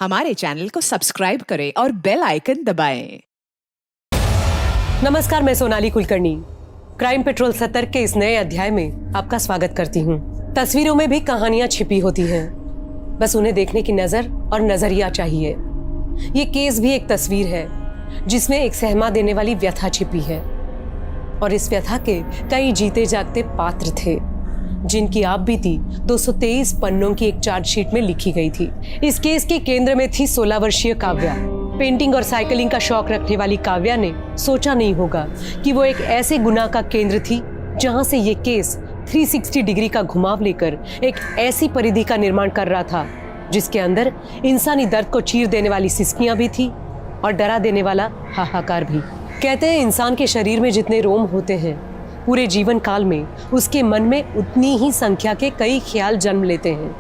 हमारे चैनल को सब्सक्राइब करें और बेल आइकन दबाएं। नमस्कार, मैं सोनाली कुलकर्णी क्राइम पेट्रोल 70 के इस नए अध्याय में आपका स्वागत करती हूँ। तस्वीरों में भी कहानियां छिपी होती हैं, बस उन्हें देखने की नजर और नजरिया चाहिए। ये केस भी एक तस्वीर है जिसमें एक सहमा देने वाली व्यथा छिपी है और इस व्यथा के कई जीते जागते पात्र थे जिनकी आप बीती 223 पन्नों की एक चार्जशीट में लिखी गई थी। इस केस के केंद्र में थी 16 वर्षीय काव्या। पेंटिंग और साइकिलिंग का शौक रखने वाली काव्या ने सोचा नहीं होगा कि वो एक ऐसे गुनाह का केंद्र थी जहां से ये केस 360 डिग्री का घुमाव लेकर एक ऐसी परिधि का निर्माण कर रहा था जिसके अंदर इंसानी दर्द को चीर देने वाली सिसकियां भी थी और डरा देने वाला हाहाकार भी। कहते हैं इंसान के शरीर में जितने रोम होते हैं, पूरे जीवन काल में उसके मन में उतनी ही संख्या के कई ख्याल जन्म लेते हैं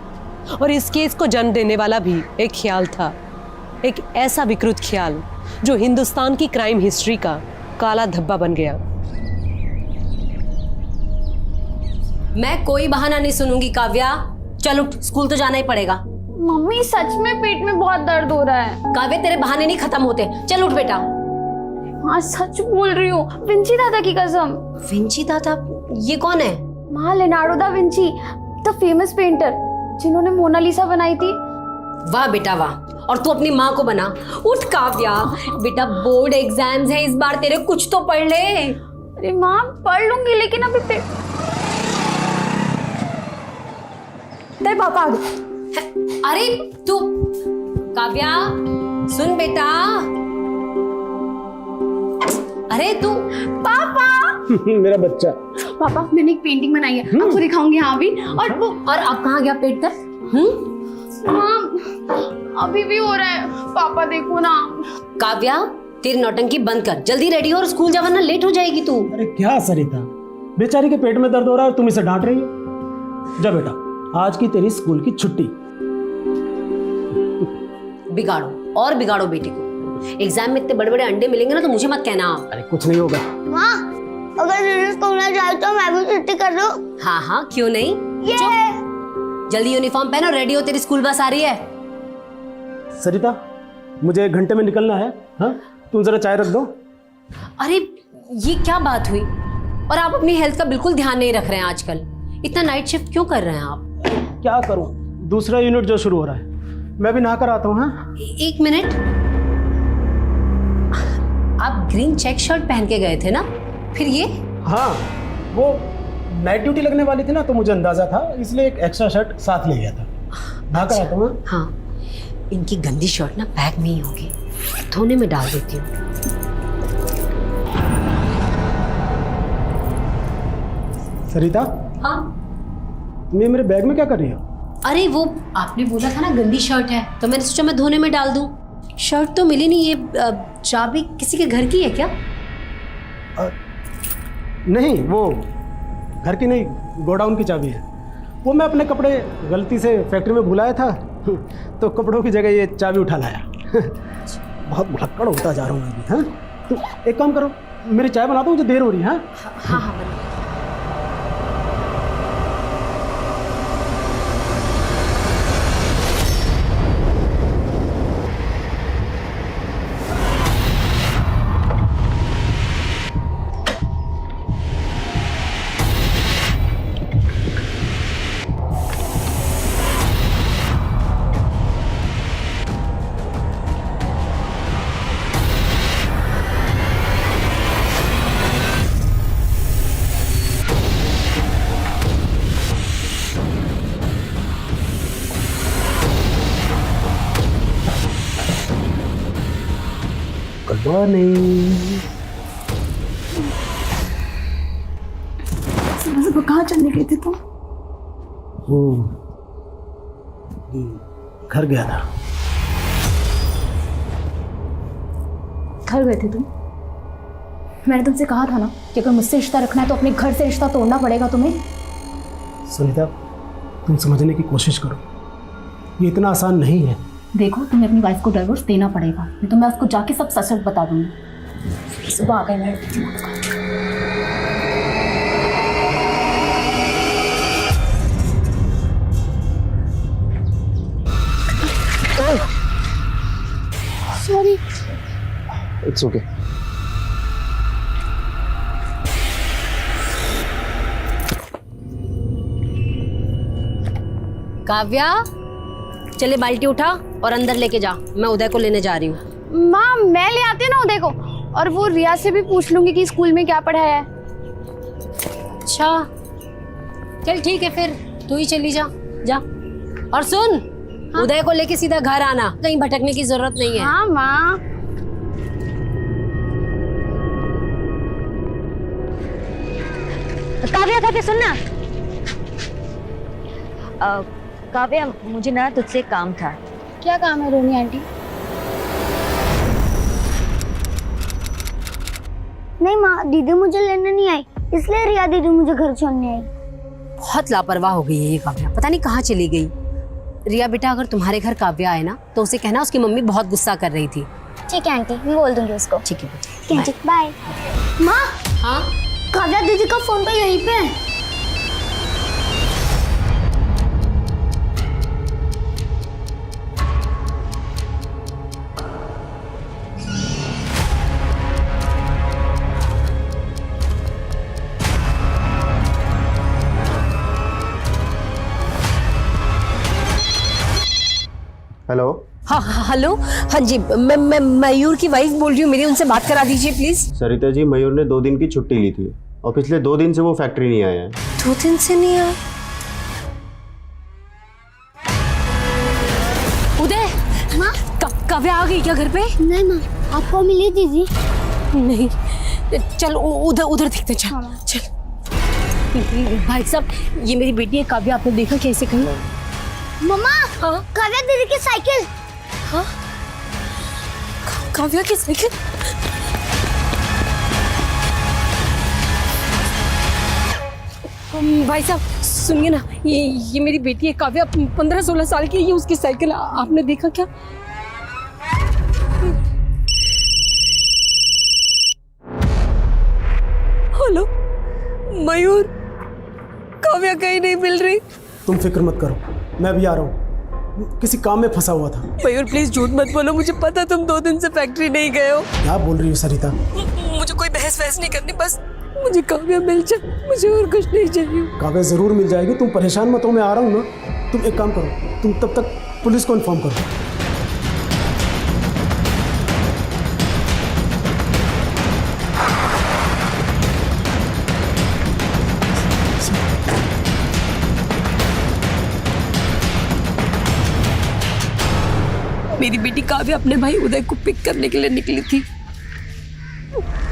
और इस केस को जन्म देने वाला भी एक ख्याल था, एक ऐसा विकृत ख्याल जो हिंदुस्तान की क्राइम हिस्ट्री का काला धब्बा बन गया। मैं कोई बहाना नहीं सुनूंगी काव्या, चल उठ, स्कूल तो जाना ही पड़ेगा। मम्मी सच में पेट में बहुत दर्द हो रहा है। काव्या तेरे बहाने नहीं खत्म होते, चल उठ बेटा। हाँ सच बोल रही हूँ, विंची दादा की कसम। विंची दादा? ये कौन है? माँ Leonardo da Vinci, the famous painter जिन्होंने मोनालिसा बनाई थी। वाह बेटा वाह, और तू अपनी माँ को बना। उठ काव्या बेटा, बोर्ड एग्जाम्स है इस बार तेरे, कुछ तो पढ़ ले। अरे माँ पढ़ लूंगी लेकिन अभी तेरे पापा आ गए। अरे तू काव्या सुन बेटा। अरे तू पापा मेरा बच्चा। पापा मैंने एक पेंटिंग बनाई है, आपको दिखाऊंगी। हाँ भी। और वो और अब कहाँ गया पेट दर्द? माँ अभी भी हो रहा है। पापा देखो ना। काव्या तेरी नौटंकी बंद कर, जल्दी रेडी हो और स्कूल जा वरना लेट हो जाएगी तू। अरे क्या सरिता, बेचारी के पेट में दर्द हो रहा है और तुम इसे डांट रही हो। जा बेटा, आज की तेरी स्कूल की छुट्टी। बिगाड़ो और बिगाड़ो बेटी को। एग्जाम में इतने बड़े बड़े अंडे मिलेंगे ना तो मुझे मत कहना। अरे कुछ नहीं होगा। माँ अगर दीदी स्कूल में जाए तो मैं भी छुट्टी कर दूं? हाँ हाँ क्यों नहीं। जल्दी यूनिफॉर्म पहन और रेडी हो, तेरी स्कूल बस आ रही है। सरिता मुझे 1 घंटे में निकलना है। हाँ तुम जरा चाय रख दो। अरे ये क्या बात हुई? और आप अपनी हेल्थ का बिल्कुल ध्यान नहीं रख रहे हैं आजकल। इतना नाइट शिफ्ट क्यों कर रहे हैं आप? क्या करूं, दूसरा यूनिट जो शुरू हो रहा है, मैं भी नहा कर आता हूँ। हाँ एक मिनट, आप ग्रीन चेक शर्ट पहन के गए थे ना, फिर ये? हाँ वो नाइट ड्यूटी लगने वाली थी ना, तो मुझे अंदाजा था, इसलिए एक एक्स्ट्रा शर्ट साथ ले गया था। नहा कर आता हूँ। हाँ इनकी गंदी शर्ट ना बैग में ही होगी, धोने में डाल देती हूँ। सरिता हाँ तुम ये मेरे बैग में क्या कर रही हो? अरे वो आपने बोला था ना गंदी शर्ट है, तो मैंने सोचा मैं धोने में डाल दूं। शर्ट तो मिली नहीं। ये चाबी किसी के घर की है क्या? नहीं, वो घर की नहीं, गोडाउन की चाबी है। वो मैं अपने कपड़े गलती से फैक्ट्री में भुलाया था, तो कपड़ों की जगह ये चाबी उठा लाया। बहुत भुलक्कड़ होता जा रहा हूँ अभी। हाँ तो एक काम करो, मेरी चाय बना दो, मुझे देर हो रही है। हाँ हाँ बना। सुबह कहाँ चलने गए थे तुम? घर गया था। घर गए थे तुम? मैंने तुमसे कहा था ना कि अगर मुझसे रिश्ता रखना है तो अपने घर से रिश्ता तोड़ना पड़ेगा तुम्हें। सुनीता तुम समझने की कोशिश करो, ये इतना आसान नहीं है। देखो तुम्हें अपनी वाइफ को डिवोर्स देना पड़ेगा, नहीं तो मैं उसको जाके सब सच सच बता दूंगी। सुबह आ गए मेरे दिमाग का। It's okay. काव्या, चले बाल्टी उठा और अंदर लेके जा, मैं उदय को लेने जा रही हूँ। माँ मैं ले आती हूँ ना उदय को, और वो रिया से भी पूछ लूंगी कि स्कूल में क्या पढ़ाया है। अच्छा चल ठीक है, फिर तू ही चली जा। जा और सुन, उदय को लेके सीधा घर आना, कहीं भटकने की जरूरत नहीं है। हाँ माँ। काव्या काव्या सुन ना। काव्या मुझे ना तुझसे काम था। क्या काम है रोनी आंटी? नहीं माँ, दीदी मुझे लेने नहीं आई, इसलिए रिया दीदी मुझे घर छोड़ने आई। बहुत लापरवाह हो गई है ये काव्या, पता नहीं कहाँ चली गई। रिया बेटा, अगर तुम्हारे घर काव्या आए ना तो उसे कहना उसकी मम्मी बहुत गुस्सा कर रही थी। ठीक है आंटी, मैं बोल दूंगी उसको। ठीक है बेटा, ठीक, बाय। माँ, हाँ काव्या दीदी का फोन तो यहीं पे है। हेलो। हाँ हेलो, हाँ जी, मैं मयूर की वाइफ बोल रही हूँ, मेरी उनसे बात करा दीजिए प्लीज। सरिता जी, मयूर ने 2 दिन की छुट्टी ली थी और पिछले 2 दिन से वो फैक्ट्री नहीं आया है। 2 दिन से नहीं आया? उदय, माँ, काव्या आ गई क्या घर पे? नहीं माँ, आपको मिली दीदी? नहीं, चल उधर उधर देखते, चल चल। भाई साहब, ये मेरी बेटी है काव्या, आपने देखा कैसे कहीं? मम्मा, हाँ? काव्या दीदी की साइकिल। हाँ? काव्या की साइकिल? भाई साहब सुनिए ना, ये मेरी बेटी है काव्या, 15-16 साल की है, ये उसकी साइकिल, आपने देखा क्या? हेलो मयूर, काव्या कहीं नहीं मिल रही। तुम फिक्र मत करो, मैं भी आ रहा हूँ, किसी काम में फंसा हुआ था। मयूर प्लीज झूठ मत बोलो, मुझे पता तुम 2 दिन से फैक्ट्री नहीं गए हो। क्या बोल रही हो सरिता? मुझे कोई बहस नहीं करनी, बस मुझे काव्या मिल जाए, मुझे और कुछ नहीं चाहिए। काव्या जरूर मिल जाएगी, तुम परेशान मत हो, मैं आ रहा हूँ ना। तुम एक काम करो, तुम तब तक पुलिस को इन्फॉर्म करो। मेरी बेटी काव्या अपने भाई उदय को पिक करने के लिए निकली थी,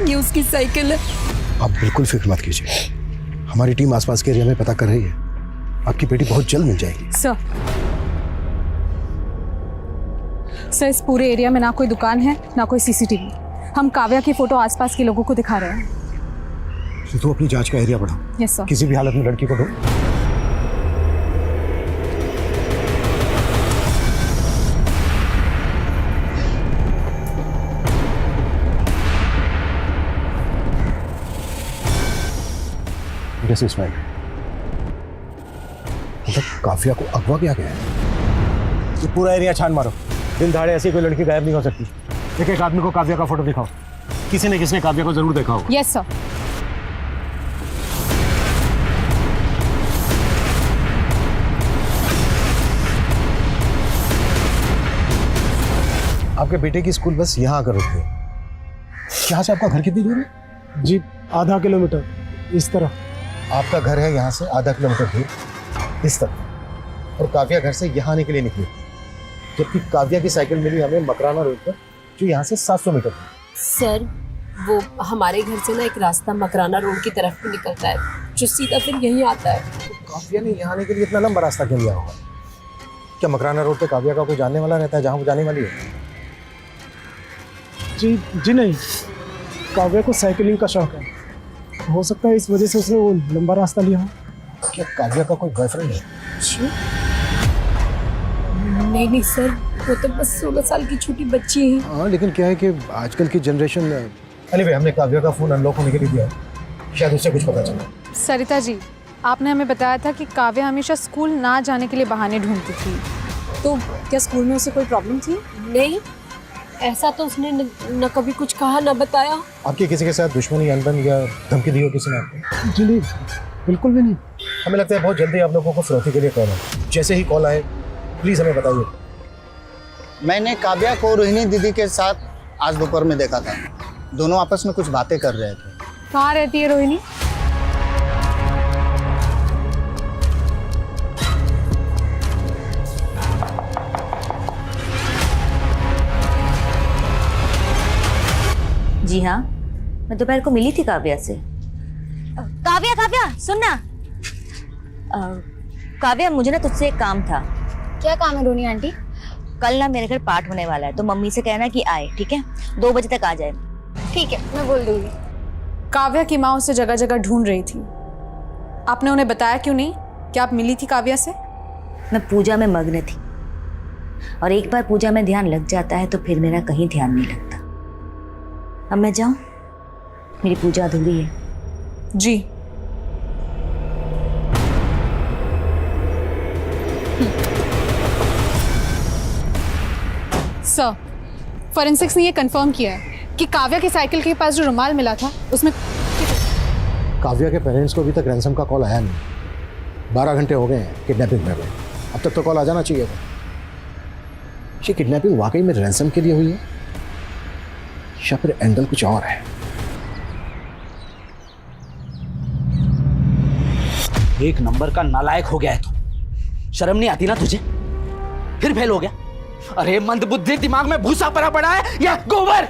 ये उसकी साइकिल है। आप बिल्कुल फिक्र मत कीजिए, हमारी टीम आसपास के एरिया में पता कर रही है, आपकी बेटी बहुत जल्द मिल जाएगी। सर इस पूरे एरिया में ना कोई दुकान है ना कोई सीसीटीवी। हम काव्या की फोटो आसपास के लोगों को दिखा रहे हैं। तो अपनी जांच का एरिया बढ़ाओ। Yes sir. किसी भी हालत में लड़की को ढूंढो। Yes, Ismail. मतलब काव्या को अगवा किया गया है। ये पूरा एरिया छान मारो, दिन दहाड़े ऐसी कोई लड़की गायब नहीं हो सकती। एक आदमी को काव्या का फोटो दिखाओ, किसी ने किसने काव्या को जरूर देखा हो। Yes sir. आपके बेटे की स्कूल बस यहाँ आकर रुकती है। यहाँ से आपका घर कितनी दूर है? जी, आधा किलोमीटर इस तरफ। आपका घर है यहाँ से आधा किलोमीटर दूर इस तरफ, और काव्या घर से यहाँ आने के लिए निकली, जबकि काव्या की साइकिल मिली हमें मकराना रोड पर, जो यहाँ से 700 मीटर दूर। सर वो हमारे घर से ना एक रास्ता मकराना रोड की तरफ भी निकलता है, जो सीधा फिर यहीं आता है। तो काव्या ने यहाँ आने के लिए इतना लंबा रास्ता क्यों लिया होगा? क्या मकराना रोड पे काव्या का कोई जानने वाला रहता है जहाँ वो जाने वाली है? जी नहीं, काव्या को साइकिलिंग का शौक है, हो सकता है इस वजह से उसने वो लंबा रास्ता लिया हो। क्या काव्या का कोई बॉयफ्रेंड है? नहीं सर, वो तो बस 16 साल की छोटी बच्ची है। हाँ, लेकिन क्या है कि आजकल की जनरेशन। anyway, हमने काव्या का फोन अनलॉक होने के लिए दिया है, शायद उससे कुछ पता चला। सरिता जी, आपने हमें बताया था कि काव्या हमेशा स्कूल ना जाने के लिए बहाने ढूंढती थी, तो क्या स्कूल में उसे कोई प्रॉब्लम थी? नहीं, ऐसा तो उसने न कभी कुछ कहा न बताया। आपकी किसी के साथ दुश्मनी, अनबन या धमकी दी हो किसी ने आपको? जी नहीं, बिल्कुल भी नहीं। हमें लगता है बहुत जल्दी आप लोगों को फिरौती के लिए कॉल है। जैसे ही कॉल आए प्लीज हमें बताइए। मैंने काव्या को रोहिणी दीदी के साथ आज दोपहर में देखा था। दोनों आपस में कुछ बातें कर रहे थे। कहाँ रहती है रोहिणी? जी हाँ, मैं दोपहर को मिली थी काव्या से। काव्या काव्या सुन ना। काव्या मुझे ना तुझसे एक काम था। क्या काम है रोनी आंटी? कल ना मेरे घर पाठ होने वाला है, तो मम्मी से कहना कि आए, ठीक है? 2 बजे तक आ जाए। ठीक है, मैं बोल दूंगी। काव्या की माँ उसे जगह जगह ढूंढ रही थी। आपने उन्हें बताया क्यों नहीं कि आप मिली थी काव्या से? मैं पूजा में मग्न थी, और एक बार पूजा में ध्यान लग जाता है तो फिर मेरा कहीं ध्यान नहीं लगता। अब मैं जाऊं? मेरी पूजा अधूरी है। जी। सर, फॉरेंसिक्स ने ये कंफर्म किया है कि काव्या की साइकिल के पास जो रुमाल मिला था उसमें काव्या के पेरेंट्स को अभी तक रैंसम का कॉल आया नहीं। 12 घंटे हो गए हैं किडनैपिंग में। अब तक तो कॉल आ जाना चाहिए था। ये किडनैपिंग वाकई में रैंसम के लिए हुई है या फिर एंगल कुछ और है? एक नंबर का नालायक हो गया है तू। शर्म नहीं आती ना तुझे? फिर फेल हो गया। अरे मंदबुद्धि, दिमाग में भूसा पड़ा पड़ा है या गोबर?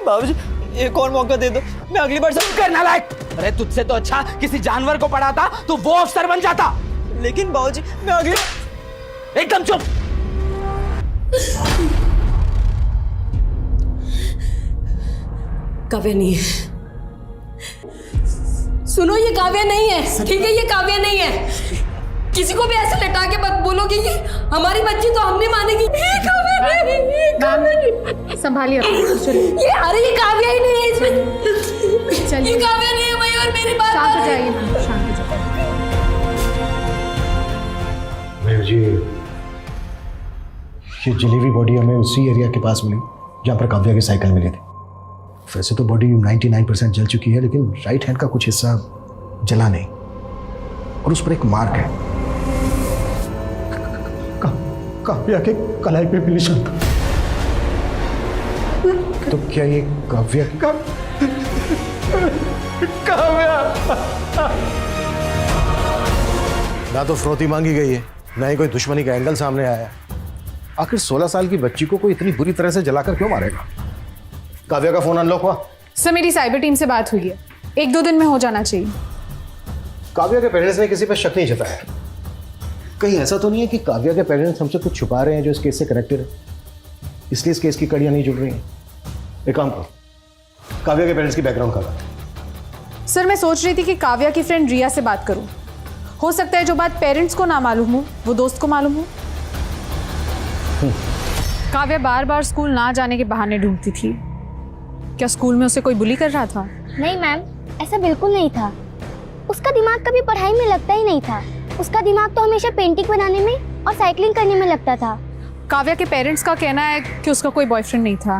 बाबूजी एक और मौका दे दो, मैं अगली बार सब कर नालायक। अरे तुझसे तो अच्छा किसी जानवर को पढ़ाता तो वो अफसर बन जाता। लेकिन बाबूजी मैं अगली एकदम चुप। काव्या नहीं है। सुनो, ये काव्या नहीं है, ठीक है? ये काव्या नहीं है। किसी को भी ऐसे लटा के मत बोलो कि ये हमारी बच्ची, तो हम नहीं मानेगी। ये काव्या नहीं, ये काव्या नहीं। संभालिए अपने, चलिए। ये अरे ये काव्या ही नहीं है इसमें। चलिए। ये काव्या नहीं है भाई, और मेरी बात शांत हो जाइए, शांत हो जाइए। मयूर जी, ये जलेबी बॉडी हमें उसी एरिया के पास मिली जहाँ पर काव्या की साइकिल मिली थी। वैसे तो बॉडी 99% जल चुकी है, लेकिन राइट हैंड का कुछ हिस्सा जला नहीं, और उस पर एक मार्क है। काव्या के कलाई पे भी निशान था। तो क्या ये काव्या की? काव्या! ना तो फिरौती मांगी गई है, ना ही कोई दुश्मनी का एंगल सामने आया है। आखिर 16 साल की बच्ची को कोई इतनी बुरी तरह से जलाकर क्यों मारेगा? काव्या का फोन अनलॉक हुआ? सर, मेरी साइबर टीम से बात हुई है, 1-2 दिन में हो जाना चाहिए। काव्या के पेरेंट्स ने किसी पर शक नहीं जताया। कहीं ऐसा तो नहीं है कि काव्या के पेरेंट्स हमसे कुछ छुपा रहे हैं जो इस केस से कनेक्टेड है, इसलिए इस केस की कड़ियां नहीं जुड़ रही हैं? एक काम करो, काव्या के पेरेंट्स की बैकग्राउंड करवा। सर, मैं सोच रही थी कि काव्या की फ्रेंड रिया से बात करूं। हो सकता है जो बात पेरेंट्स को ना मालूम हो वो दोस्त को मालूम हो। काव्या बार बार स्कूल ना जाने के बहाने ढूंढती थी। क्या स्कूल में उसे कोई बुली कर रहा था? नहीं मैम, ऐसा बिल्कुल नहीं था। उसका दिमाग कभी पढ़ाई में लगता ही नहीं था। उसका दिमाग तो हमेशा पेंटिंग बनाने में और साइकिलिंग करने में लगता था। काव्या के पेरेंट्स का कहना है कि उसका कोई बॉयफ्रेंड नहीं था।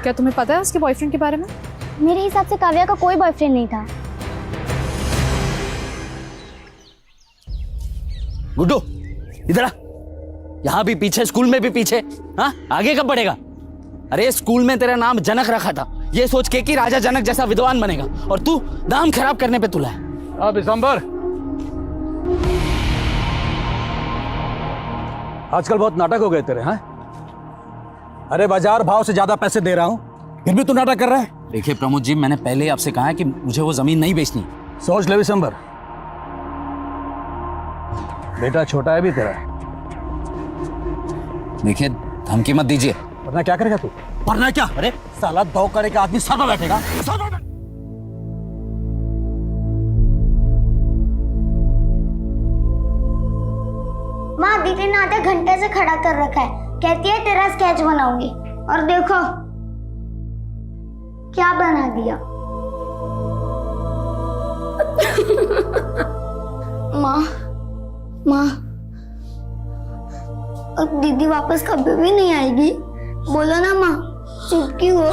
क्या तुम्हें पता है उसके बॉयफ्रेंड के बारे में? मेरे हिसाब से काव्या का कोई बॉयफ्रेंड नहीं था। गुड्डू इधर आ। यहाँ भी पीछे, स्कूल में भी पीछे। हाँ, आगे कब बढ़ेगा? अरे स्कूल में तेरा नाम जनक रखा था, ये सोच के कि राजा जनक जैसा विद्वान बनेगा, और तू नाम खराब करने पे तुला है। अब दिसंबर, आजकल बहुत नाटक हो गए तेरे। हैं? अरे बाजार भाव से ज्यादा पैसे दे रहा हूं, फिर भी तू नाटक कर रहा है। देखिए प्रमोद जी, मैंने पहले ही आपसे कहा है कि मुझे वो जमीन नहीं बेचनी। सोच ले दिसंबर, बेटा छोटा है भी तेरा। देखिए धमकी मत दीजिए। वरना क्या करेगा तू? वरना क्या? अरे साला 2 करे का आदमी सर पर बैठेगा। माँ, दीदी ने आधे घंटे से खड़ा कर रखा है, कहती है तेरा स्केच बनाऊंगी, और देखो क्या बना दिया। माँ, माँ, अब दीदी वापस कभी भी नहीं आएगी। बोलो ना माँ, चुप क्यों हो?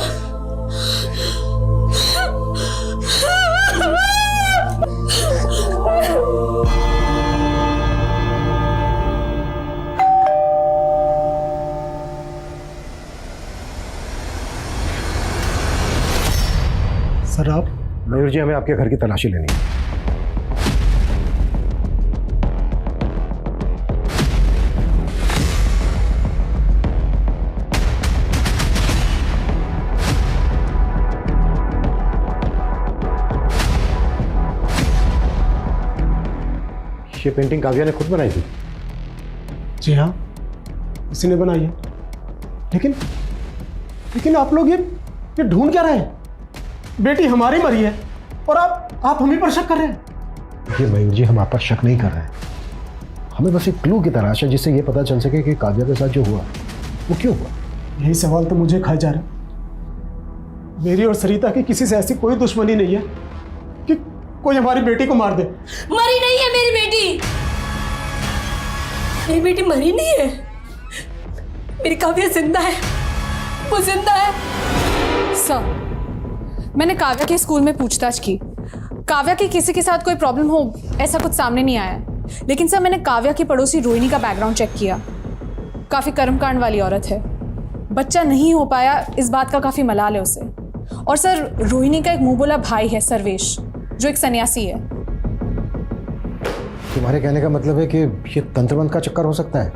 सर आप, मयूर जी हमें आपके घर की तलाशी लेनी है। ये पेंटिंग काव्या ने खुद बनाई थी? जी हाँ, इसी ने बनाई है। लेकिन लेकिन आप लोग ये ढूंढ क्या रहे हैं? बेटी हमारी मरी है और आप हम ही पर शक कर रहे हैं। ये मयूर जी, हम आप पर शक नहीं कर रहे हैं। हमें बस एक क्लू की तलाश है जिससे ये पता चल सके कि काव्या के साथ जो हुआ वो क्यों हुआ। यही सवाल तो मुझे खाए जा रहा है। मेरी और सरिता की किसी से ऐसी कोई दुश्मनी नहीं है कि कोई हमारी बेटी को मार दे। मरी नहीं है मेरी बेटी, मेरी बेटी मरी नहीं है। मेरी काव्या जिंदा है, वो जिंदा है। सर, मैंने काव्या के स्कूल में पूछताछ की। काव्या की किसी के साथ कोई प्रॉब्लम हो ऐसा कुछ सामने नहीं आया। लेकिन सर, मैंने काव्या की पड़ोसी रोहिणी का बैकग्राउंड चेक किया। काफ़ी कर्मकांड वाली औरत है। बच्चा नहीं हो पाया इस बात का काफ़ी मलाल है उसे। और सर, रोहिणी का एक मुंह बोला भाई है सर्वेश, जो एक सन्यासी है। तुम्हारे कहने का मतलब है कि ये तंत्रबंध का चक्कर हो सकता है?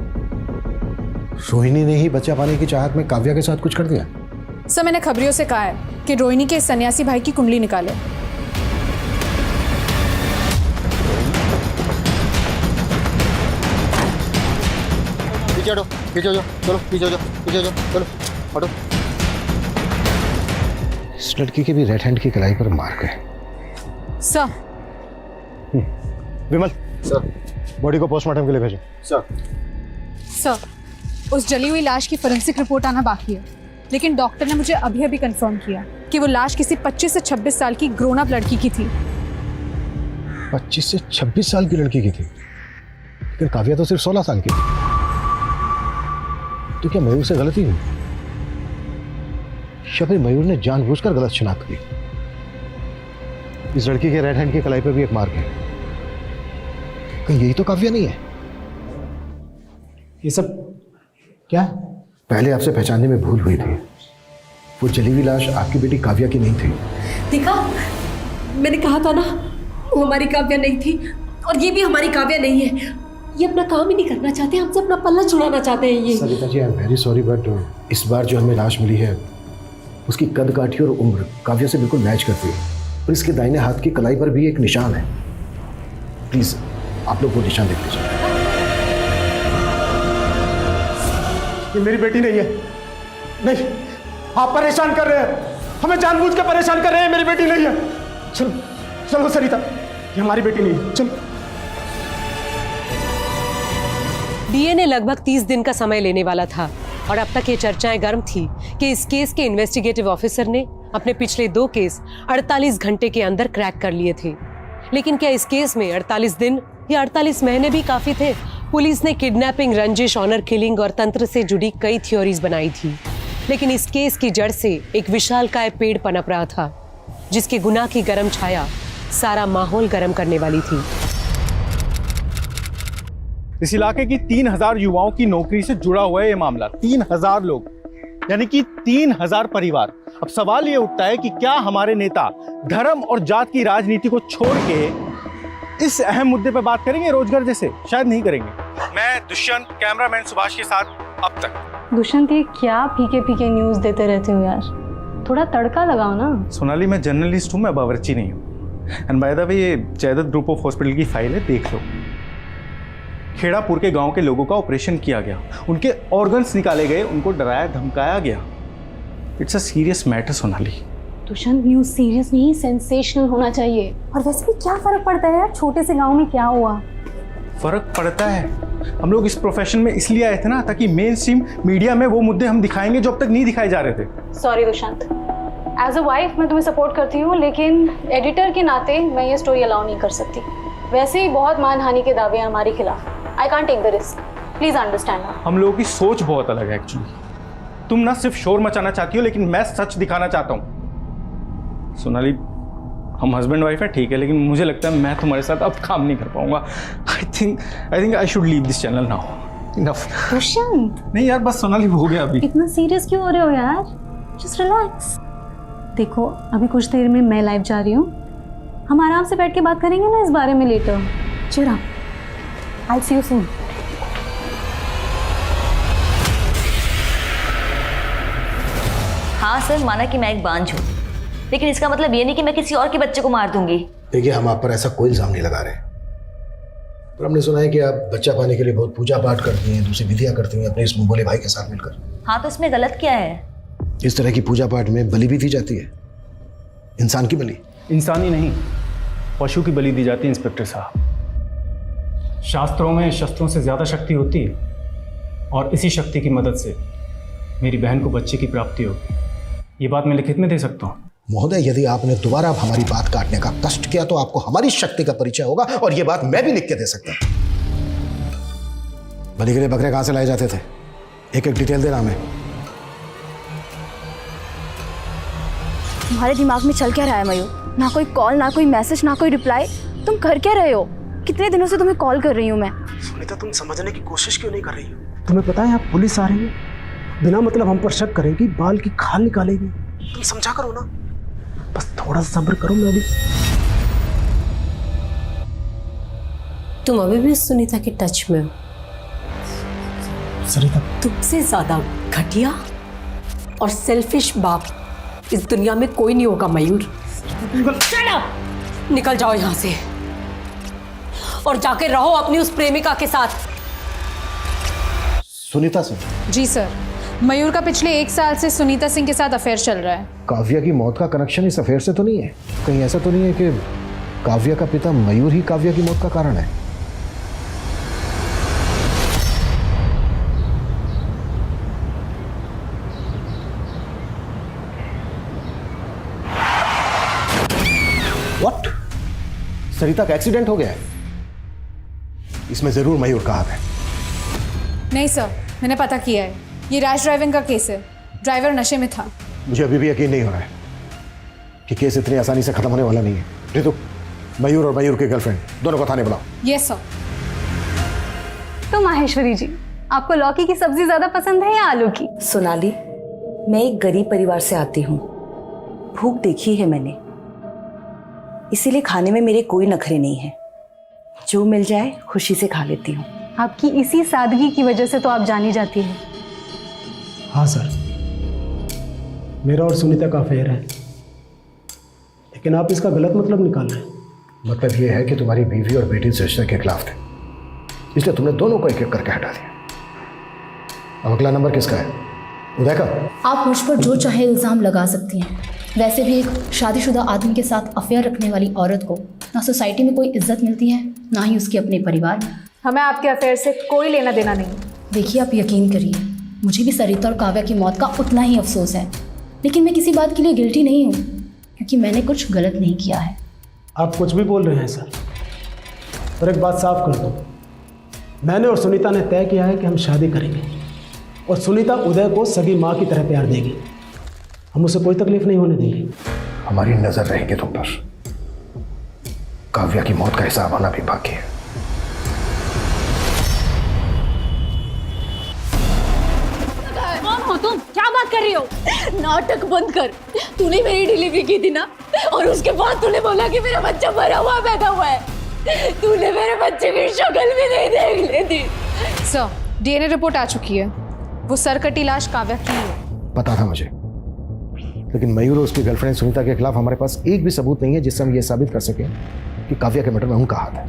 रोहिणी ने ही बच्चा पाने की चाहत में काव्या के साथ कुछ कर दिया? सर, मैंने खबरियों से कहा है कि रोहिणी के सन्यासी भाई की कुंडली निकाले। पीछे हटो, पीछे हो जाओ, चलो पीछे हो जाओ, पीछे हो जाओ, चलो हटो। इस लड़की के भी रेड हैंड की कलाई पर मार गए। सर, विमल सर, बॉडी को पोस्टमार्टम के लिए भेजो। सर, उस जली हुई लाश की फोरेंसिक रिपोर्ट आना बाकी है। लेकिन डॉक्टर ने मुझे अभी अभी कंफर्म किया कि वो लाश किसी 25 से 26 साल की ग्रोन अप लड़की की थी। 25 से 26 साल की लड़की की थी? लेकिन काव्या तो सिर्फ 16 साल की थी। तो क्या मयूर से गलती हुई? या फिर मयूर ने जानबूझकर गलत शिनाख्त की? इस लड़की के रेड हैंड की कलाई पर भी एक मार्क है। कहीं यही तो काव्या नहीं है? ये सब क्या है? पहले आपसे पहचानने में भूल हुई थी। वो जली हुई लाश आपकी बेटी काव्या की नहीं थी। देखा, मैंने कहा था ना, वो हमारी काव्या नहीं थी और ये भी हमारी काव्या नहीं है। ये अपना काम ही नहीं करना चाहते, हमसे अपना पल्ला छुड़ाना चाहते हैं ये। Sarita ji, I am very sorry, but इस बार जो हमें लाश मिली है उसकी कद काठी और उम्र काव्या से बिल्कुल मैच करती है। और इसके दाहिने हाथ की कलाई पर भी एक निशान है। प्लीज आप लोग वो निशान देख लीजिए। ये मेरी बेटी नहीं है। नहीं, आप परेशान कर रहे हैं, हमें जानबूझ के परेशान कर रहे हैं। मेरी बेटी नहीं है। चलो चलो सरिता, ये हमारी बेटी नहीं है, चलो। डीएनए लगभग 30 दिन का समय लेने वाला था और अब तक ये चर्चाएं गर्म थी कि इस केस के इन्वेस्टिगेटिव ऑफिसर ने अपने पिछले 2 केस 48 घंटे के अंदर क्रैक कर लिए थे। लेकिन क्या इस केस में 48 दिन या 48 महीने भी काफी थे? पुलिस ने किडनैपिंग, रंजिश, ऑनर किलिंग और तंत्र से जुड़ी कई थ्योरीज बनाई थी। लेकिन इस केस की जड़ से एक विशालकाय पेड़ पनप रहा था, जिसके गुनाह की गर्म छाया सारा माहौल गर्म करने वाली थी। इस इलाके की 3000 युवाओं की नौकरी से जुड़ा हुआ है ये मामला। 3000 लोग, यानी कि 3000 परिवार। अब सवाल ये उठता है कि क्या हमारे नेता धर्म और जात की राजनीति को छोड़ के इस अहम मुद्दे पर बात करेंगे? रोजगार जैसे शायद नहीं करेंगे। मैं दुष्यंत, कैमरामैन सुभाष के साथ अब तक। दुष्यंत, ये क्या फीके फीके न्यूज़ देते रहते हो यार, थोड़ा तड़का लगाओ ना। सोनाली, मैं जर्नलिस्ट हूँ, मैं बावर्ची नहीं हूँ। एंड बाय द वे, ये जयदत्त ग्रुप ऑफ हॉस्पिटल की फाइल है, देख लो। खेड़ापुर के गांव के लोगों का ऑपरेशन किया गया, उनके ऑर्गन्स निकाले गए, उनको डराया धमकाया गया। It's a serious matter Sonali. Dushyant, news serious नहीं, सेंसेशनल होना चाहिए। और वैसे भी क्या फर्क पड़ता है यार, छोटे से गांव में क्या हुआ? फर्क पड़ता है। हम लोग इस प्रोफेशन में इसलिए आए थे ना, ताकि मेन स्ट्रीम मीडिया में वो मुद्दे हम दिखाएंगे जो अब तक नहीं दिखाए जा रहे थे। Sorry Dushyant, as a wife मैं तुम्हें सपोर्ट करती हूँ, लेकिन एडिटर के नाते मैं ये स्टोरी अलाउ नहीं कर सकती। वैसे ही बहुत मानहानि के दावे हैं हमारे खिलाफ। I can't take the risk, please understand. हम लोगों की सोच बहुत अलग है एक्चुअली। तुम ना सिर्फ शोर मचाना चाहती हो, लेकिन मैं सच दिखाना चाहता हूं। सोनाली, हम हस्बैंड वाइफ है ठीक है, लेकिन मुझे लगता है मैं तुम्हारे साथ अब काम नहीं कर पाऊंगा। I think I should leave this channel now. Enough. Dushyant, नहीं यार, बस सोनाली हो गया अभी। इतना सीरियस क्यों हो रहे हो यार? Just relax. देखो अभी कुछ देर में मैं लाइव जा रही हूँ, हम आराम से बैठ के बात करेंगे ना इस बारे में लेटर। चिड़ up, I C you soon. हाँ सर, माना कि मैं एक बांझ हूँ, लेकिन इसका मतलब ये नहीं कि मैं किसी और के बच्चे को मार दूंगी। देखिए, हम आप पर ऐसा कोई इल्जाम नहीं लगा रहे, पर हमने सुना है कि आप बच्चा पाने के लिए बहुत पूजा पाठ करती हैं, दूसरी विधियां करती हैं अपने इस मुंह बोले भाई के साथ मिलकर। हाँ, तो इसमें गलत क्या है? इस तरह की पूजा पाठ में बलि भी दी जाती है, इंसान की बलि। इंसान ही नहीं, पशु की बलि दी जाती है इंस्पेक्टर साहब। शास्त्रों में शस्त्रों से ज़्यादा शक्ति होती है, और इसी शक्ति की मदद से मेरी बहन को बच्चे की प्राप्ति होगी। ये बात मैं लिखित में दे सकता हूँ। महोदय, यदि आपने दोबारा हमारी बात काटने का कष्ट किया तो आपको हमारी शक्ति का परिचय होगा, और ये बात मैं भी लिख के दे सकता हूँ। बलि के लिए बकरे कहाँ से लाए जाते थे? एक एक डिटेल देना हमें। तुम्हारे दिमाग में चल क्या रहा है मयूर? ना कोई कॉल, ना कोई मैसेज, ना कोई रिप्लाई। तुम कर क्या रहे हो? कितने दिनों से तुम्हें कॉल कर रही हूँ मैं। सुनीता, तुम समझने की कोशिश क्यों नहीं कर रही हो? तुम्हें पता है यहाँ पुलिस आ रही है, बिना मतलब हम पर शक करेगी, बाल की खाल निकालेगी। तुम समझा करो ना, बस थोड़ा सब्र करो। मैं अभी तुम अभी भी सुनीता के टच में हो। सरिता, तुमसे ज्यादा घटिया और सेल्फिश बाप इस दुनिया में कोई नहीं होगा मयूर। Shut up! निकल जाओ यहां से और जाके रहो अपनी उस प्रेमिका के साथ। सुनीता सिंह? जी सर, मयूर का पिछले 1 साल से सुनीता सिंह के साथ अफेयर चल रहा है। काव्या की मौत का कनेक्शन इस अफेयर से तो नहीं है? कहीं ऐसा तो नहीं है कि काव्या का पिता मयूर ही काव्या की मौत का कारण है? व्हाट? सरिता का एक्सीडेंट हो गया है? इसमें जरूर मयूर का हाथ है। नहीं सर, मैंने पता किया है, ये रैश ड्राइविंग का केस है। ड्राइवर नशे में था। मुझे अभी भी यकीन नहीं हो रहा है कि केस इतनी आसानी से खत्म होने वाला नहीं है। रितु, मयूर और मयूर की गर्लफ्रेंड दोनों को थाने बुलाओ। Yes sir. तो माहेश्वरी जी, आपको लौकी की सब्जी ज्यादा पसंद है या आलू की? सोनाली, मैं एक गरीब परिवार से आती हूँ, भूख देखी है मैंने, इसीलिए खाने में मेरे कोई नखरे नहीं है। जो मिल जाए खुशी से खा लेती हूँ। आपकी इसी सादगी की वजह से तो आप जानी जाती है। हाँ सर, मेरा और सुनीता का अफेयर है, लेकिन आप इसका गलत मतलब निकाल रहे हैं। मतलब ये है कि तुम्हारी बीवी और बेटी इस रिश्ते के खिलाफ थे, इसलिए तुमने दोनों को एक एक करके हटा दिया। अब अगला नंबर किसका है? उदय का? आप मुझ पर जो चाहे इल्ज़ाम लगा सकती हैं, वैसे भी एक शादीशुदा आदमी के साथ अफेयर रखने वाली औरत को ना सोसाइटी में कोई इज्जत मिलती है, ना ही उसके अपने परिवार में। हमें आपके अफेयर से कोई लेना देना नहीं। देखिए, आप यकीन करिए, मुझे भी सरिता और काव्या की मौत का उतना ही अफसोस है, लेकिन मैं किसी बात के लिए गिल्टी नहीं हूँ, क्योंकि मैंने कुछ गलत नहीं किया है। आप कुछ भी बोल रहे हैं सर, पर एक बात साफ कर दो, मैंने और सुनीता ने तय किया है कि हम शादी करेंगे, और सुनीता उदय को सगी माँ की तरह प्यार देगी। हम उसे कोई तकलीफ नहीं होने देंगे। हमारी नजर रहेगी तुम पर। काव्या की मौत का हिसाब आना भी बाकी है। कौन हो तुम? क्या बात कर रही हो? नाटक बंद कर। तूने मेरी डिलीवरी की थी ना, और उसके बाद तूने बोला कि मेरा बच्चा मरा हुआ पैदा हुआ है। तूने मेरे बच्चे की शक्ल भी नहीं देख लेती। सर, डीएनए रिपोर्ट आ चुकी है, वो सरकटी लाश काव्या की है। पता था मुझे, लेकिन मयूर और उसकी गर्लफ्रेंड सुनीता के खिलाफ हमारे पास एक भी सबूत नहीं है जिससे हम ये साबित कर सकें कि काव्या के मर्डर में उनका हाथ है।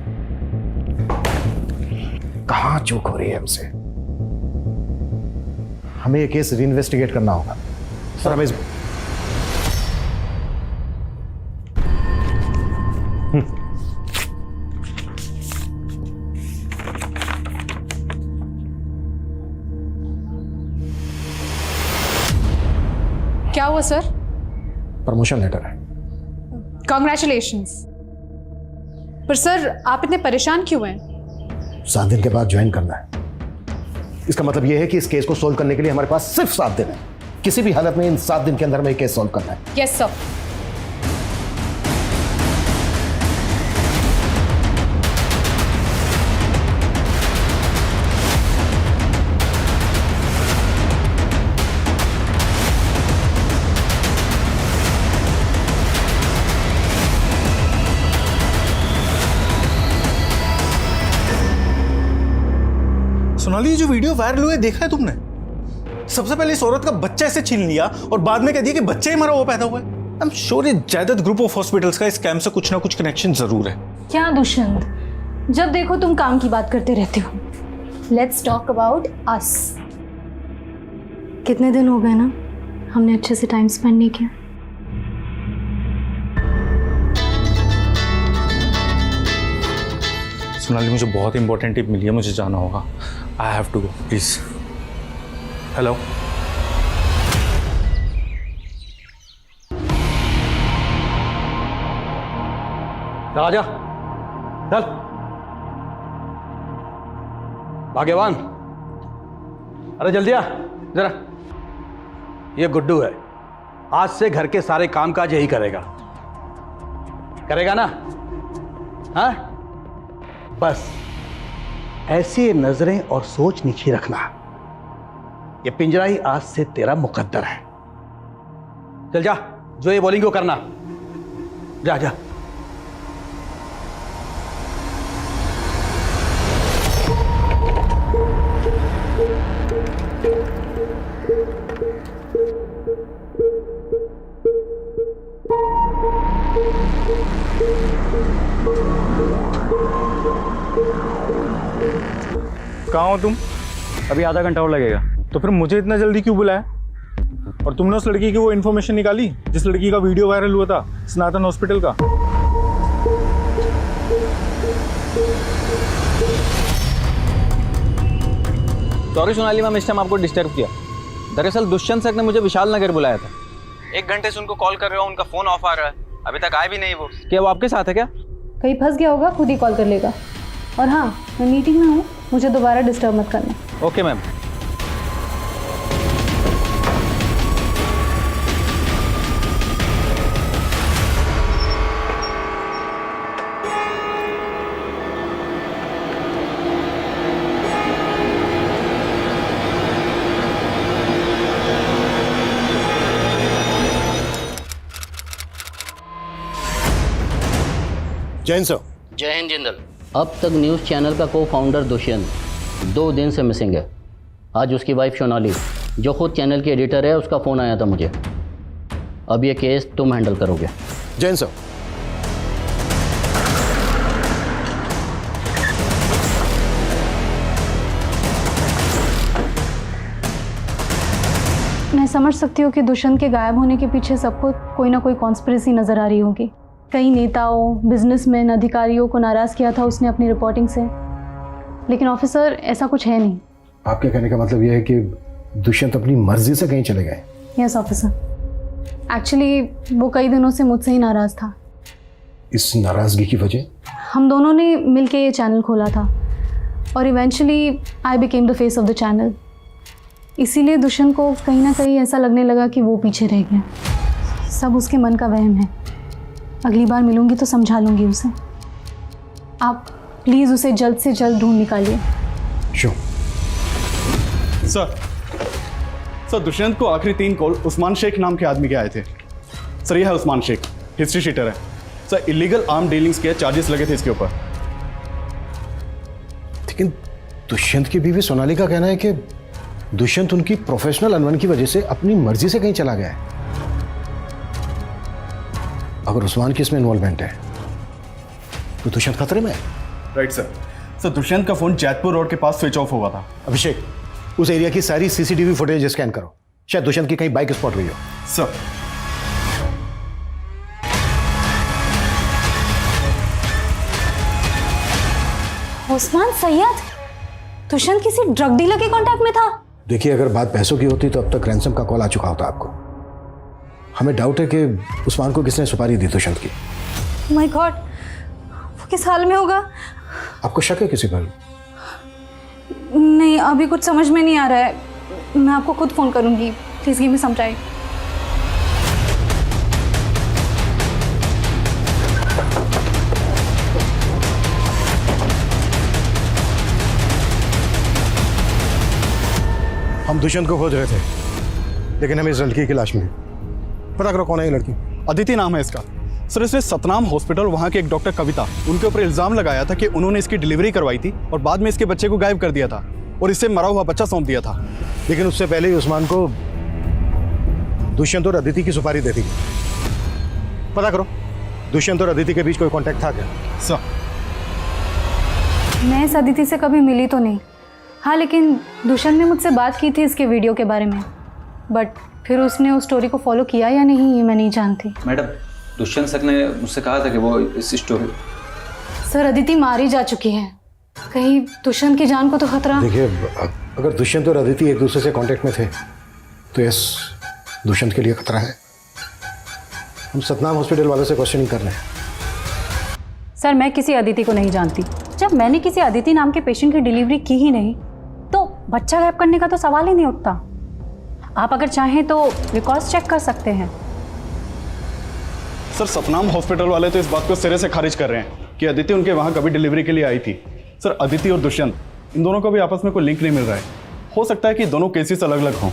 कहां चूक हो रही है हमसे? हमें ये केस रीइन्वेस्टिगेट करना होगा। सर, हमें क्या हुआ सर? प्रमोशन लेटर है। कॉन्ग्रेचुलेशंस। पर सर, आप इतने परेशान क्यों हैं? 7 दिन के बाद ज्वाइन करना है। इसका मतलब यह है कि इस केस को सोल्व करने के लिए हमारे पास सिर्फ 7 दिन है। किसी भी हालत में इन 7 दिन के अंदर में केस सॉल्व करना है। Yes sir. सोनाली, ये जो वीडियो वायरल हुआ है देखा है तुमने? सबसे पहले इस औरत का बच्चा ऐसे छीन लिया और बाद में कह दिया कि बच्चा ही मरा हुआ पैदा हुआ है। आई एम श्योर ये जायदाद ग्रुप ऑफ हॉस्पिटल्स का इस स्कैम से कुछ ना कुछ कनेक्शन जरूर है। क्या दुष्यंत, जब देखो तुम काम की बात करते रहते हो। Let's talk about us. कितने दिन हो गए ना हमने अच्छे से टाइम स्पेंड नहीं किया। सोनाली, मुझे बहुत इंपॉर्टेंट टिप मिली है, मुझे जाना होगा। I have to go, please. Hello, Raja चल। भाग्यवान, अरे जल्दी आ जरा। ये गुड्डू है, आज से घर के सारे कामकाज यही करेगा ना? हाँ, बस ऐसी नजरें और सोच नीचे रखना। ये पिंजरा ही आज से तेरा मुकद्दर है। चल जा, जो ये बोलेंगे वो करना। जा जा। कहाँ हो तुम? अभी आधा घंटा और लगेगा। तो फिर मुझे इतना जल्दी क्यों बुलाया? और तुमने उस लड़की की वो इन्फॉर्मेशन निकाली जिस लड़की का वीडियो वायरल हुआ था सनातन हॉस्पिटल का? सॉरी सोनाली मैम, इस टाइम आपको डिस्टर्ब किया। दरअसल दुष्यंत सर ने मुझे विशाल नगर बुलाया था। 1 घंटे से उनको कॉल कर रहा हूँ, उनका फोन ऑफ आ रहा है, अभी तक आए भी नहीं वो। क्या वो आपके साथ है क्या? कहीं फंस गया होगा, खुद ही कॉल कर लेगा। और हाँ, मैं मीटिंग में हूँ, मुझे दोबारा डिस्टर्ब मत करना। Okay ma'am. Jain sir. Jai Hind Jindal. अब तक न्यूज़ चैनल का को फाउंडर दुष्यंत 2 दिन से मिसिंग है। आज उसकी वाइफ सोनाली, जो खुद चैनल की एडिटर है, उसका फ़ोन आया था मुझे। अब ये केस तुम हैंडल करोगे। जैन सर। मैं समझ सकती हूँ कि दुष्यंत के गायब होने के पीछे सबको कोई ना कोई कॉन्स्पिरेसी नजर आ रही होगी। कई नेताओं, बिजनेसमैन, अधिकारियों को नाराज किया था उसने अपनी रिपोर्टिंग से, लेकिन ऑफिसर ऐसा कुछ है नहीं। आपके कहने का मतलब यह है कि दुष्यंत अपनी मर्जी से कहीं चले गए? यस ऑफिसर, एक्चुअली वो कई दिनों से मुझसे ही नाराज था। इस नाराजगी की वजह? हम दोनों ने मिलके ये चैनल खोला था और eventually I became the face of the channel. इसीलिए दुष्यंत को कहीं ना कहीं ऐसा लगने लगा कि वो पीछे रह गया। सब उसके मन का वहम है। अगली बार मिलूंगी तो समझा लूंगी उसे। आप प्लीज़ उसे जल्द से जल्द ढूंढ निकालिए। सर दुष्यंत को आखिरी 3 कॉल उस्मान शेख नाम के आदमी के आए थे। सर, यह है उस्मान शेख, हिस्ट्री शीटर है। सर, इलीगल आर्म डीलिंग्स के चार्जेस लगे थे इसके ऊपर। लेकिन दुष्यंत की बीवी सोनाली का कहना है कि दुष्यंत उनकी प्रोफेशनल अनबन की वजह से अपनी मर्जी से कहीं चला गया है। अगर उस्मान की इसमें इन्वॉल्वमेंट है तो दुष्यंत खतरे में है। Right sir. सर, दुष्यंत का फोन जैतपुर रोड के पास स्विच ऑफ हुआ था। अभिषेक, उस एरिया की सारी सीसीटीवी फुटेज स्कैन करो, शायद दुष्यंत की कहीं बाइक स्पॉट हुई हो। सर। उस्मान सैयद दुष्यंत किसी ड्रग डीलर के कांटेक्ट में था? देखिए, अगर बात पैसों की होती तो अब तक रैंसम का कॉल आ चुका होता आपको। हमें डाउट है कि उस्मान को किसने सुपारी दी दुष्यंत की। माय गॉड, वो किस हाल में होगा? आपको शक है किसी पर? नहीं, अभी कुछ समझ में नहीं आ रहा है। मैं आपको खुद फ़ोन करूँगी, please give me some time. हम दुष्यंत को खोज रहे थे, लेकिन हमें इस लड़की की लाश मिली। पता करो कौन है ये लड़की। अदिति नाम है इसका। सर इसने सतनाम हॉस्पिटल वहाँ के एक डॉक्टर कविता उनके ऊपर इल्ज़ाम लगाया था कि उन्होंने इसकी डिलीवरी करवाई थी और बाद में इसके बच्चे को गायब कर दिया था और इससे मरा हुआ बच्चा सौंप दिया था। लेकिन उससे पहले ही उस्मान को दुष्यंत और अदिति की सुपारी दे दी। पता करो दुष्यंत और अदिति के बीच कोई कांटेक्ट था क्या? सर मैं इस अदिति से कभी मिली तो नहीं, हाँ लेकिन दुष्यंत ने मुझसे बात की थी इसके वीडियो के बारे में, बट फिर उसने उस स्टोरी को फॉलो किया या नहीं ये मैं नहीं जानती। मैडम, दुष्यंत सर ने मुझसे कहा था कि वो इस स्टोरी। सर अदिति मारी जा चुकी है, कहीं दुष्यंत की जान को तो खतरा। देखिए, अगर दुष्यंत और अदिति एक दूसरे से कांटेक्ट में थे तो यस, दुष्यंत के लिए खतरा है। हम सतनाम हॉस्पिटल वालों से क्वेश्चनिंग कर रहे हैं। सर मैं किसी अदिति को नहीं जानती। जब मैंने किसी अदिति नाम के पेशेंट की डिलीवरी की ही नहीं तो बच्चा गायब करने का तो सवाल ही नहीं उठता। आप अगर चाहें तो रिकॉर्ड्स चेक कर सकते हैं। सर सतनाम हॉस्पिटल वाले तो इस बात को सिरे से खारिज कर रहे हैं कि अदिति उनके वहाँ कभी डिलीवरी के लिए आई थी। सर अदिति और दुष्यंत इन दोनों को भी आपस में कोई लिंक नहीं मिल रहा है। हो सकता है कि दोनों केसेस अलग अलग हों।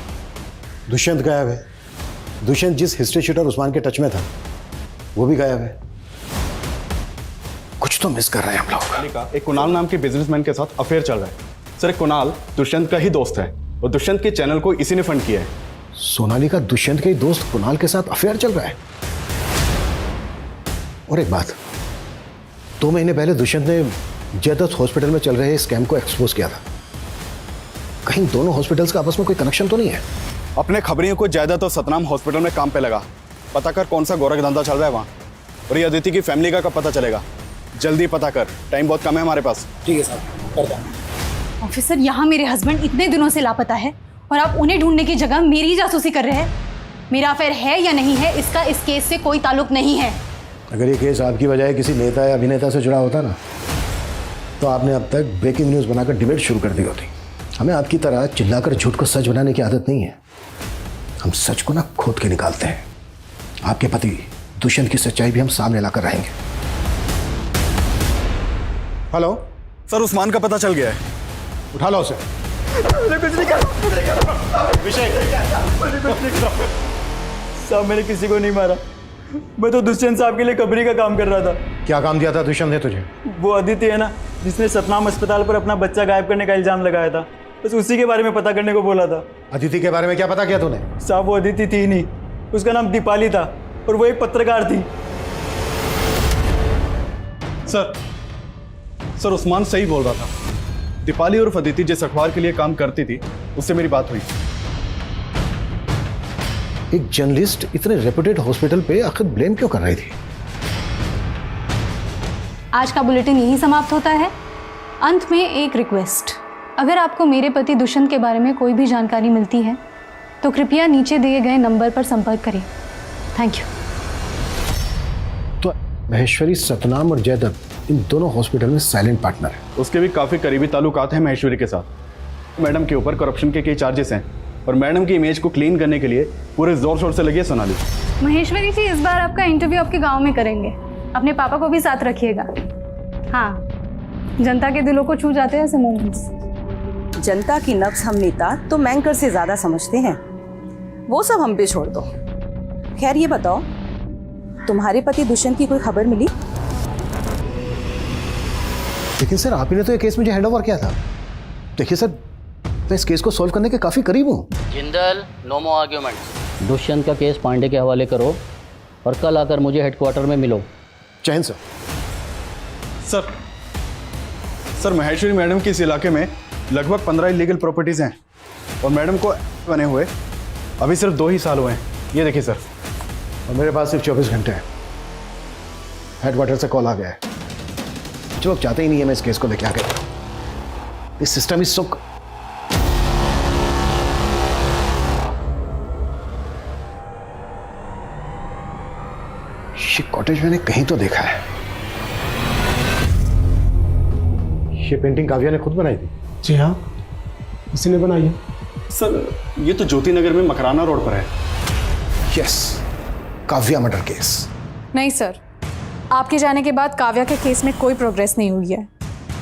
दुष्यंत गायब है। दुष्यंत जिस हिस्ट्री शीटर उस्मान के टच में था वो भी गायब है। कुछ तो मिस कर रहे हैं हम लोग। एक कुणाल नाम के बिजनेसमैन के साथ अफेयर चल रहा है। सर एक कुणाल दुष्यंत का ही दोस्त है और दुष्यंत के चैनल को इसी ने फंड किया है। सोनाली का दुष्यंत के ही दोस्त कुणाल के साथ अफेयर चल रहा है। और एक बात, 2 महीने पहले दुष्यंत ने जयदत्त हॉस्पिटल में चल रहे स्कैम को एक्सपोज किया था। कहीं दोनों हॉस्पिटल्स का आपस में कोई कनेक्शन तो नहीं है? अपने खबरियों को जयदत्त और सतनाम हॉस्पिटल में काम पे लगा। पता कर कौन सा गोरख धंधा चल रहा है वहाँ, और ये अदिति की फैमिली का कब पता चलेगा? जल्दी पता कर, टाइम बहुत कम है हमारे पास। ठीक है साहब, करता हूं। ऑफिसर यहाँ मेरे हस्बैंड इतने दिनों से लापता है और आप उन्हें ढूंढने की जगह मेरी जासूसी कर रहे हैं। मेरा अफेयर है या नहीं है इसका इस केस से कोई ताल्लुक नहीं है। अगर ये केस आपकी बजाय किसी नेता या अभिनेता से जुड़ा होता ना तो आपने अब तक ब्रेकिंग न्यूज़ बनाकर डिबेट शुरू कर दी होती। हमें आपकी तरह चिल्लाकर झूठ को सच बनाने की आदत नहीं है। हम सच को ना खोद के निकालते हैं। आपके पति दुष्यंत की सच्चाई भी हम सामने लाकर रहेंगे। हेलो सर, उस्मान का पता चल गया है। उठा लो उसे। साहब मैंने किसी को नहीं मारा, मैं तो दुष्यंत साहब के लिए कबरी का काम कर रहा था। क्या काम दिया था दुष्यंत ने तुझे? वो अदिति है ना जिसने सतनाम अस्पताल पर अपना बच्चा गायब करने का इल्जाम लगाया था, बस उसी के बारे में पता करने को बोला था। अदिति के बारे में क्या पता किया तूने? साहब वो अदिति थी नहीं, उसका नाम दीपाली था और वो एक पत्रकार थी। सर उस्मान सही बोल रहा था। दीपाली और अदिति जिस अखबार के लिए काम करती थी उससे मेरी बात हुई। एक जर्नलिस्ट इतने रेप्यूटेड हॉस्पिटल पे आखिर ब्लेम क्यों कर रही थी? आज का बुलेटिन यही समाप्त होता है। अंत में एक रिक्वेस्ट, अगर आपको मेरे पति दुष्यंत के बारे में कोई भी जानकारी मिलती है तो कृपया नीचे दिए गए नंबर पर संपर्क करें। Thank you. तो महेश्वरी सतनाम और जयदत्त इन दोनों हॉस्पिटल में साइलेंट पार्टनर है। उसके भी काफ़ी करीबी ताल्लुकात हैं महेश्वरी के साथ। मैडम के ऊपर करप्शन के कई चार्जेस हैं और मैडम की इमेज को क्लीन करने के लिए पूरे जोर शोर से लगी है सोनाली। महेश्वरी जी, इस बार आपका इंटरव्यू आपके गांव में करेंगे। अपने पापा को भी साथ रखिएगा। हाँ, जनता के दिलों को छू जाते हैं ऐसे मोमेंट्स। जनता की नब्ज हम नेता तो मैंकर से ज्यादा समझते हैं, वो सब हम पे छोड़ दो। खैर ये बताओ, तुम्हारे पति दुष्यंत की कोई खबर मिली? लेकिन सर आप ही ने तो ये केस मुझे हैंड ओवर किया था। देखिए सर, मैं इस केस को सॉल्व करने के काफी करीब हूँ। जिंदल, नो मोर आर्ग्यूमेंट्स। दुष्यंत का केस पांडे के हवाले करो और कल आकर मुझे हेडक्वार्टर में मिलो। चैन सर। सर महेश्वरी मैडम की इस इलाके में लगभग 15 इलीगल प्रॉपर्टीज हैं और मैडम को बने हुए अभी सिर्फ 2 ही साल हुए हैं। ये देखिए सर। और मेरे पास सिर्फ 24 घंटे हैं। हेडक्वार्टर से कॉल आ गया है। जो लोग चाहते ही नहीं है मैं इस केस को लेके आगे बढ़ूं। इस सिस्टम इज सो। ये कॉटेज मैंने कहीं तो देखा है। ये पेंटिंग काव्या ने खुद बनाई थी? जी हाँ, इसी ने बनाई है। सर ये तो ज्योति नगर में मकराना रोड पर है। Yes, Kavya murder case. नहीं सर, आपके जाने के बाद काव्या के केस में कोई प्रोग्रेस नहीं हुई है।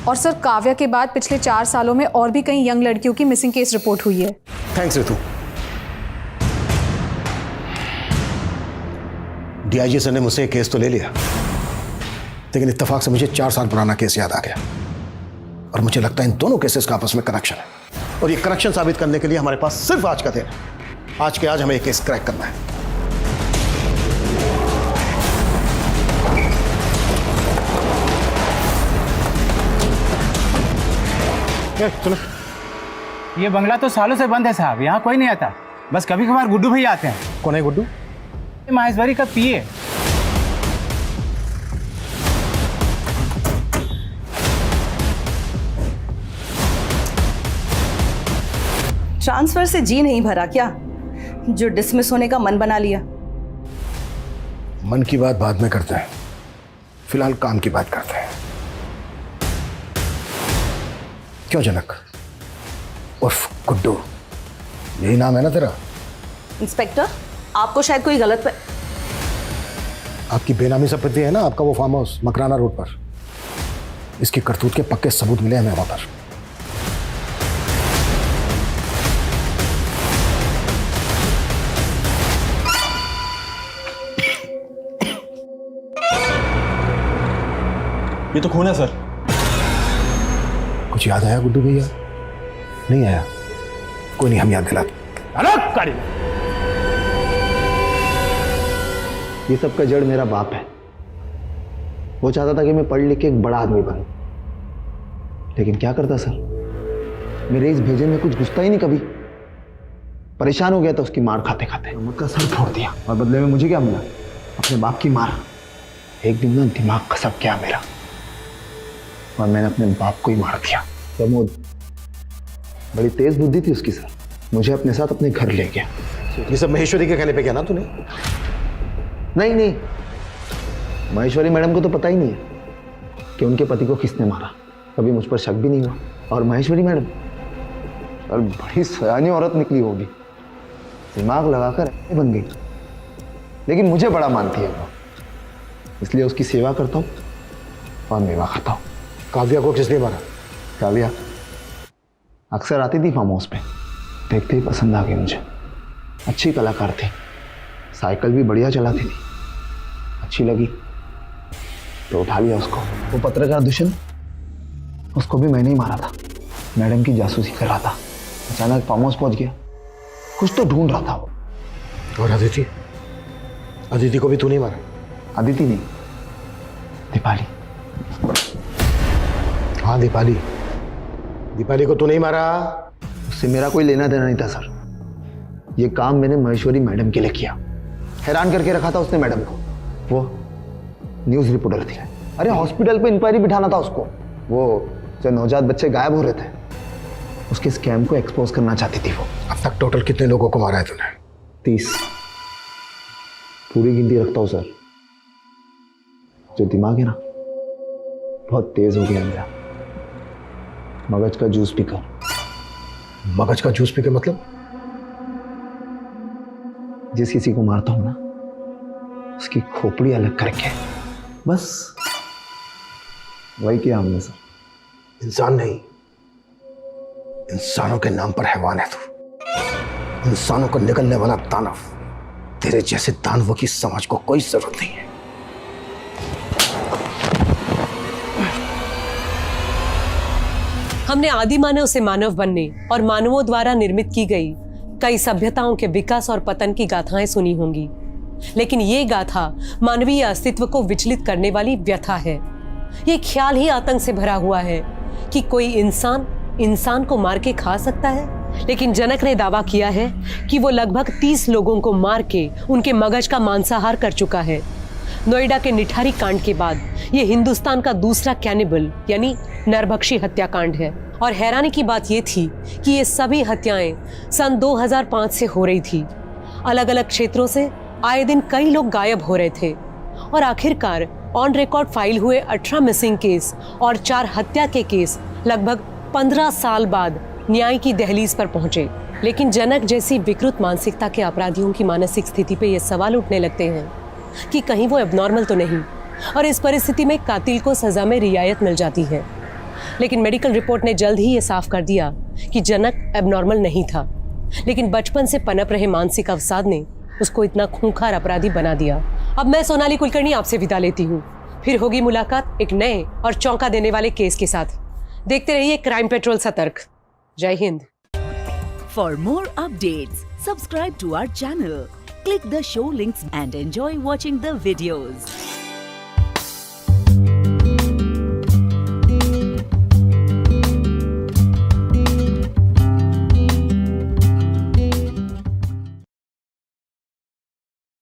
और सर, काव्या के बाद पिछले 4 सालों में और भी कई यंग लड़कियों की मिसिंग केस रिपोर्ट हुई है। थैंक्स रितु। डीआईजी सर ने मुझसे केस तो ले लिया, लेकिन इत्तेफाक से मुझे 4 साल पुराना केस याद आ गया और मुझे लगता है इन दोनों केसेस का आपस में कनेक्शन है और ये कनेक्शन साबित करने के लिए हमारे पास सिर्फ आज का दिन है। आज के आज हमें ये केस क्रैक करना है। चलो। ये बंगला तो सालों से बंद है साहब, यहाँ कोई नहीं आता, बस कभी कभार गुड्डू भैया आते हैं। कौन है गुड्डू? माहेश्वरी का पीए। ट्रांसफर से जी नहीं भरा क्या, जो डिसमिस होने का मन बना लिया? मन की बात बाद में करते हैं, फिलहाल काम की बात करते हैं। क्यों जनक उर्फ गुड्डू, यही नाम है ना तेरा? इंस्पेक्टर, आपको शायद कोई गलत आपकी बेनामी संपत्ति है ना, आपका वो फार्म हाउस मकराना रोड पर। इसकी करतूत के पक्के सबूत मिले हमें वहां पर। ये तो खून है सर। कुछ याद आया गुड्डू भैया? नहीं आया? कोई नहीं, हम याद दिलाते। ये सब का जड़ मेरा बाप है। वो चाहता था कि मैं पढ़ लिख के एक बड़ा आदमी बनूं, लेकिन क्या करता सर, मेरे इस भेजे में कुछ घुसता ही नहीं कभी। परेशान हो गया था उसकी मार खाते खाते। मत का सर फोड़ दिया और बदले में मुझे क्या मिला? अपने बाप की मार। एक दिन ना दिमाग खसक गया मेरा और मैंने अपने बाप को ही मार दिया। प्रमोद, बड़ी तेज बुद्धि थी उसकी सर, मुझे अपने साथ अपने घर ले गया। ये सब महेश्वरी के कहने पे क्या ना तूने? नहीं, महेश्वरी मैडम को तो पता ही नहीं है कि उनके पति को किसने मारा। कभी मुझ पर शक भी नहीं हुआ। और महेश्वरी मैडम और बड़ी सयानी औरत निकली होगी, दिमाग लगाकर बन गई, लेकिन मुझे बड़ा मानती है वो, इसलिए उसकी सेवा करता हूँ और मेवा खाता हूँ। काव्या को किसने मारा? काव्या अक्सर आती थी फार्म हाउस पे, देखते ही पसंद आ गई मुझे। अच्छी कलाकार थी, साइकिल भी बढ़िया चलाती थी। अच्छी लगी तो उठा लिया उसको। वो पत्रकार दुष्यंत, उसको भी मैंने ही मारा था। मैडम की जासूसी कर रहा था, अचानक फार्म हाउस पहुंच गया। कुछ तो ढूंढ रहा था वो। और अदिति? अदिति को भी तू नहीं मारा? अदिति नहीं, दीपाली। हाँ दीपाली, दीपाली को तू नहीं मारा? उससे मेरा कोई लेना देना नहीं था सर। ये काम मैंने महेश्वरी मैडम के लिए किया। हैरान करके रखा था उसने मैडम को। वो न्यूज़ रिपोर्टर थी। अरे हॉस्पिटल पे इंक्वायरी बिठाना था उसको। वो जो नवजात बच्चे गायब हो रहे थे, उसके स्कैम को एक्सपोज करना चाहती थी वो। अब तक टोटल कितने लोगों को मारा है तूने? 30। पूरी गिनती रखता हूँ सर। जो दिमाग है ना, बहुत तेज हो गया मेरा। मगज का जूस पीकर। मगज का जूस पीकर मतलब? जिस किसी को मारता हूं ना, उसकी खोपड़ी अलग करके, बस वही किया हमने सर। इंसान नहीं, इंसानों के नाम पर हैवान है तू। इंसानों को निकलने वाला दानव। तेरे जैसे दानवों की समाज को कोई जरूरत नहीं है। हमने आदि मानव से मानव बनने और मानवों द्वारा निर्मित की गई कई सभ्यताओं के विकास और पतन की गाथाएं सुनी होंगी, लेकिन ये गाथा मानवीय अस्तित्व को विचलित करने वाली व्यथा है। ये ख्याल ही आतंक से भरा हुआ है कि कोई इंसान को मार के खा सकता है। लेकिन जनक ने दावा किया है कि वो लगभग 30 लोगों को मार के उनके मगज का मांसाहार कर चुका है। नोएडा के निठारी कांड के बाद ये हिंदुस्तान का दूसरा कैनिबल यानी नरभक्षी हत्याकांड है। और हैरानी की बात ये थी कि ये सभी हत्याएं सन 2005 से हो रही थी। अलग अलग क्षेत्रों से आए दिन कई लोग गायब हो रहे थे और आखिरकार ऑन रिकॉर्ड फाइल हुए 18 मिसिंग केस और 4 हत्या के केस लगभग 15 साल बाद न्याय की दहलीज पर पहुंचे। लेकिन जनक जैसी विकृत मानसिकता के अपराधियों की मानसिक स्थिति पे ये सवाल उठने लगते हैं कि कहीं वो एबनॉर्मल तो नहीं, और इस परिस्थिति में कातिल को सजा में रियायत मिल जाती है। लेकिन मेडिकल रिपोर्ट ने जल्द ही ये साफ कर दिया कि जनक एबनॉर्मल नहीं था, लेकिन बचपन से पनप रहे मानसिक अवसाद ने उसको इतना खूंखार अपराधी बना दिया। अब मैं सोनाली कुलकर्णी आपसे विदा लेती हूँ, फिर होगी मुलाकात एक नए और चौंका देने वाले केस के साथ। देखते रहिए क्राइम पेट्रोल सतर्क। जय Hind. For more updates, subscribe to our channel, click the show links and enjoy watching the videos.